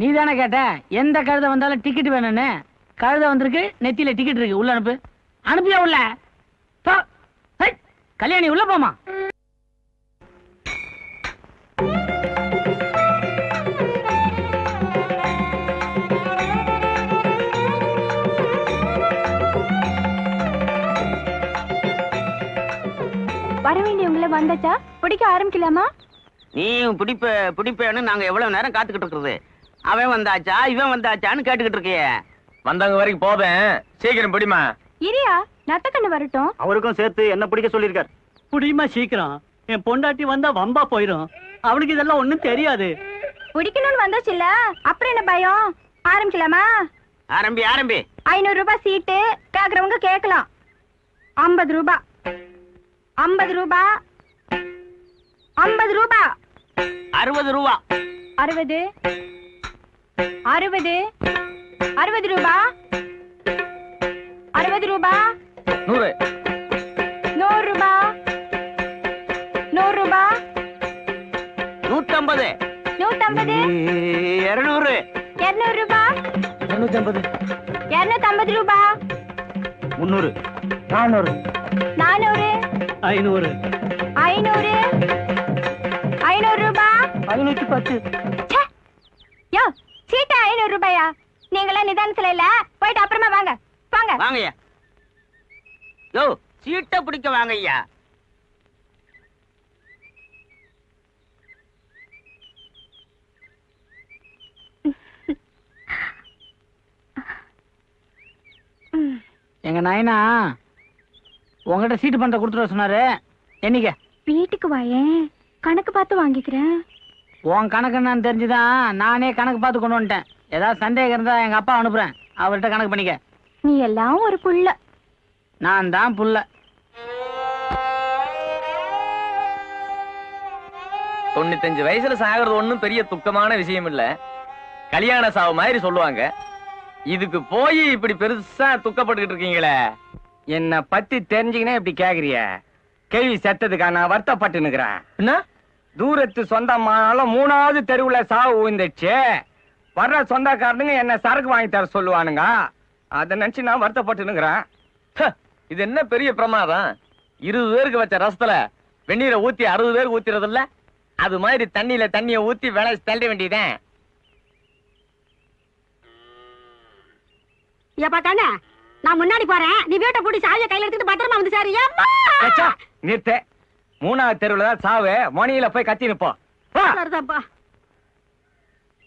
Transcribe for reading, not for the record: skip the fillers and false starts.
நீ தானே கேட்ட எந்த கழுதை வந்தாலும் டிக்கெட் வேணும்னு. கழுதை வந்திருக்கு, நெத்தியில டிக்கெட் இருக்கு, உள்ள அனுப்பு. அனுப்பியா உள்ள போ. கல்யாணி உள்ள போமா. வர வேண்டியவங்கள வந்தாச்சா? பிடிக்க ஆரம்பிக்கலாமா? நீயும் பிடிப்பேன்னு நாங்க எவ்வளவு நேரம் காத்துக்கிட்டு இருக்கிறது. அவன் வந்தாச்சா இவன் வந்தாச்சான்னு கேட்டுக்கிட்டு இருக்கியே. வந்தவங்க வரைக்கும் போவேன், சீக்கிரம் பிடிமா. இரியா, நத்தக்கண்ணு வரட்டும். அவருக்கும் சேர்த்து என்ன பிடிக்க சொல்லிருக்காரு. புடியுமா சீக்கிரம். என் பொண்டாட்டி வந்தா வம்பா போயிரும். அவனுக்கு இதெல்லாம் ஒண்ணும் தெரியாது. பிடிக்கணும்னு வந்தாச்சுல்ல, அப்புறம் என்ன பயம்? ஆரம்பிக்கலாமா? ஆரம்பி ஆரம்பி. 500 ரூபாய் சீட்டு, கேக்குறவங்க கேட்கலாம். 50 ரூபாய், 50 ரூபாய், 50 ரூபாய், 60 ரூபா, 60, 60, 60 ரூபாய், 60 ரூபாய், 100, 100 ரூபாய், 100 ரூபாய், 150, 150, 200, 200 ரூபாய், 250, 250 ரூபாய், 300, 400, 400, 500, 500, 500 ரூபாய். 510. யோ, சீட்டா 500 ரூபாயா? நீங்களாம் நிதானத்துல இல்ல, போயிட்டு அப்புறமா வாங்க. வாங்க. வாங்கய்யா. யோ, சீட்டை பிடிக்க வாங்கய்யா. எங்க நாயனா உங்ககிட்ட சீட்டு பண்ற கொடுத்துட்டு சொன்னாரு. என்னைக்க வீட்டுக்கு வாயேன், கணக்கு பார்த்து வாங்கிக்கிறேன். உன் கணக்கு என்னன்னு தெரிஞ்சுதான் நானே கணக்கு பார்த்து கொண்டு வந்துட்டேன். ஏதாவது சந்தேகம் இருந்தா எங்க அப்பா அனுப்புறேன், அவர்கிட்ட கணக்கு பண்ணிக்க. நீ எல்லாம் ஒரு புள்ள. நான் தான் புள்ள. 95 வயசுல சாகிறது ஒண்ணும் பெரிய துக்கமான விஷயம் இல்ல. கல்யாண சாவு மாதிரி சொல்லுவாங்க. இதுக்கு போய் இப்படி பெருசா துக்கப்பட்டுக்கிட்டு இருக்கீங்களே. என்ன பத்தி தெரிஞ்சுக்கினே இப்படி கேக்குறிய? கேள்வி செத்ததுக்கா நான் வருத்தப்பட்டு நிக்கிறேன். என்ன? தூரத்து சொந்தமானாலும் 3வது தெருவுல சாவு விழுந்துச்சு. வர்ற சொந்தக்காரனுங்க என்ன சரக்கு வாங்கி தர சொல்லுவானுங்க. அதை நினைச்சு நான் வருத்தப்பட்டு நிக்கிறேன். இது என்ன பெரிய பிரமாதம்? 20 பேருக்கு வச்ச ரசத்துல வெந்நீரை ஊத்தி 60 பேருக்கு ஊத்திறது இல்ல? அது மாதிரி தண்ணியில தண்ணிய ஊத்தி விளை தள்ள வேண்டியதேன். ஏப்பா கண்ணா, நான் முன்னாடி போறேன், நீ வீட்டை பூட்டி சாவியை கையில எடுத்துட்டு பத்திரமா வந்து சார். நிறுத்த. 3வது தெருவுல தான் சாவு. மணியில போய் கத்தி நிப்போம். சரிதான்ப்பா.